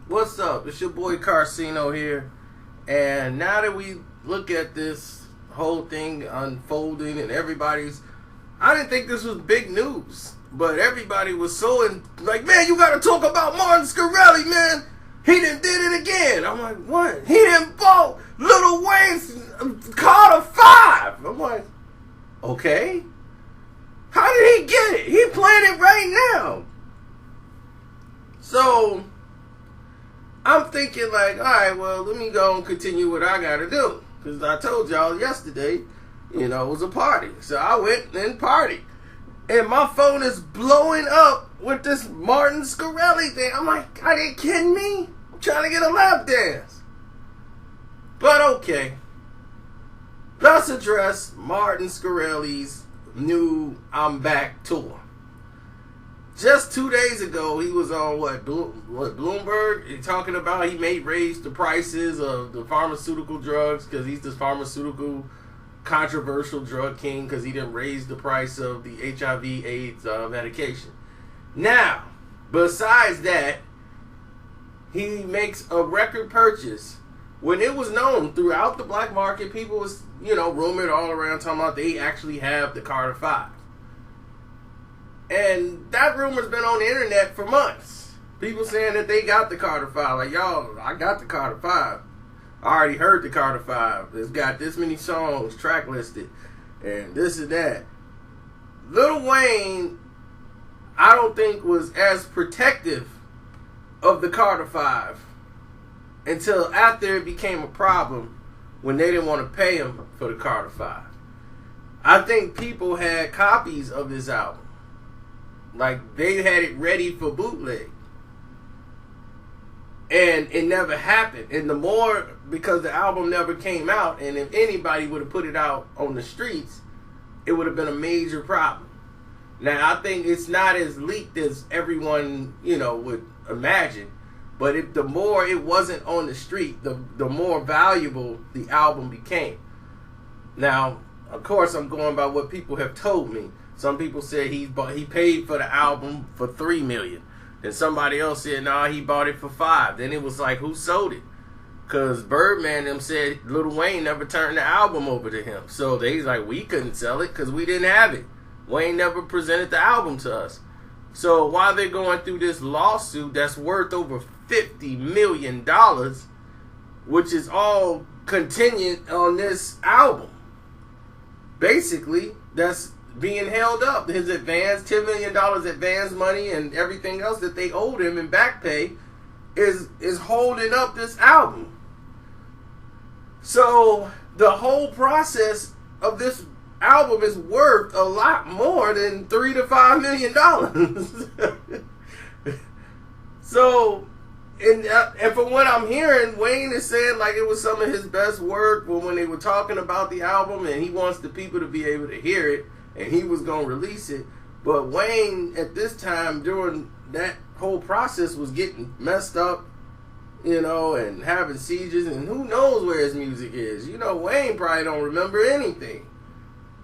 What's up? It's your boy Carcino here. And now that we look at this whole thing unfolding and I didn't think this was big news. But everybody was like, man, you gotta talk about Martin Shkreli, man. He done did it again. I'm like, what? He done bought Lil Wayne's Carter 5. I'm like, okay. How did he get it? He playing it right now. So I'm thinking like, all right, well, let me go and continue what I got to do. Because I told y'all yesterday, it was a party. So I went and partied. And my phone is blowing up with this Martin Shkreli thing. I'm like, are they kidding me? I'm trying to get a lap dance. But okay. Let's address Martin Shkreli's new I'm Back tour. Just 2 days ago, he was on Bloomberg, talking about he may raise the prices of the pharmaceutical drugs because he's this pharmaceutical controversial drug king because he didn't raise the price of the HIV/AIDS medication. Now, besides that, he makes a record purchase. When it was known throughout the black market, people was, rumored all around talking about they actually have the Carter 5. And that rumor's been on the internet for months. People saying that they got the Carter 5. Like, y'all, I got the Carter 5. I already heard the Carter 5. It's got this many songs track listed. And this and that. Lil Wayne, I don't think was as protective of the Carter 5 until after it became a problem when they didn't want to pay him for the Carter 5. I think people had copies of this album. Like, they had it ready for bootleg. And it never happened. And the more, because the album never came out, and if anybody would have put it out on the streets, it would have been a major problem. Now, I think it's not as leaked as everyone, would imagine. But the more it wasn't on the street, the more valuable the album became. Now, of course, I'm going by what people have told me. Some people said he paid for the album for $3 million. Then somebody else said, nah, he bought it for $5 million. Then it was like, who sold it? Because Birdman them said Lil Wayne never turned the album over to him. So they was like, we couldn't sell it because we didn't have it. Wayne never presented the album to us. So while they're going through this lawsuit that's worth over $50 million, which is all contingent on this album, basically, that's being held up. His advance, $10 million advance money and everything else that they owed him in back pay is holding up this album. So the whole process of this album is worth a lot more than $3 to $5 million. So, and from what I'm hearing, Wayne is saying like it was some of his best work when they were talking about the album, and he wants the people to be able to hear it. And he was going to release it. But Wayne, at this time, during that whole process, was getting messed up, and having seizures. And who knows where his music is. Wayne probably don't remember anything.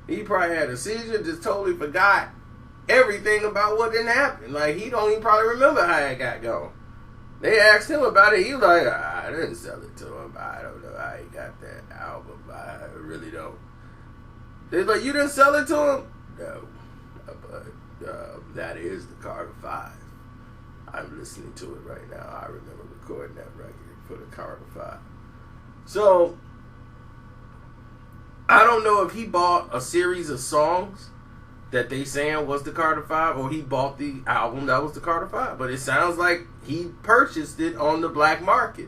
He probably had a seizure, just totally forgot everything about what didn't happen. Like, he don't even probably remember how it got gone. They asked him about it. He was like, I didn't sell it to him. I don't know how he got that album. I really don't. They're like, you didn't sell it to him? No. But that is the Carter 5. I'm listening to it right now. I remember recording that record for the Carter 5. So, I don't know if he bought a series of songs that they saying was the Carter 5, or he bought the album that was the Carter 5. But it sounds like he purchased it on the black market.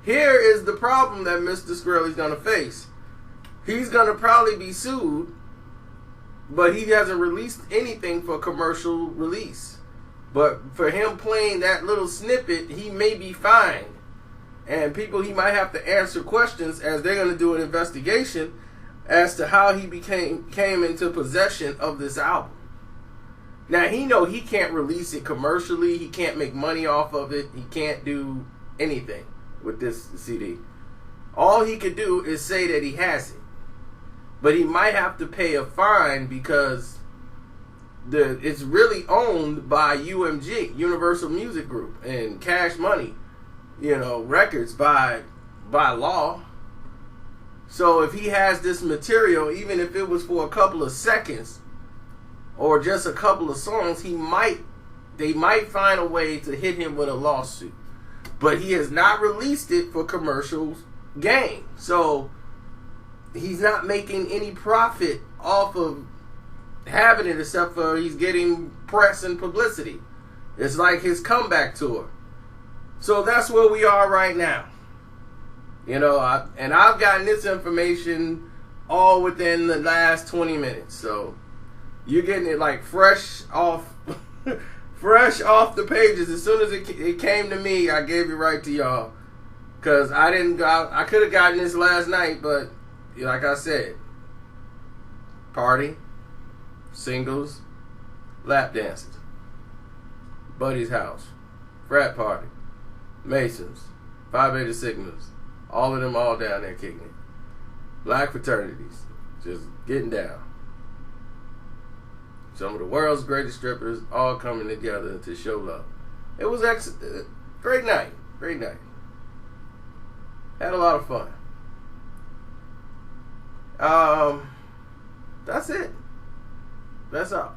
Here is the problem that Mr. Shkreli's going to face. He's going to probably be sued, but he hasn't released anything for commercial release. But for him playing that little snippet, he may be fined. And he might have to answer questions as they're going to do an investigation as to how he came into possession of this album. Now, he can't release it commercially. He can't make money off of it. He can't do anything with this CD. All he could do is say that he has it. But he might have to pay a fine because it's really owned by UMG, Universal Music Group, and Cash Money records by law. So if he has this material, even if it was for a couple of seconds or just a couple of songs, they might find a way to hit him with a lawsuit. But he has not released it for commercial gain. So he's not making any profit off of having it, except for he's getting press and publicity. It's like his comeback tour. So that's where we are right now. I've gotten this information all within the last 20 minutes. So you're getting it like fresh off the pages. As soon as it came to me, I gave it right to y'all. Because I could have gotten this last night, but like I said, party, singles, lap dances, buddy's house, frat party, Masons, Phi Beta Sigmas, all of them all down there kicking it. Black fraternities, just getting down. Some of the world's greatest strippers all coming together to show love. It was great night. Great night. Had a lot of fun. That's it. That's all.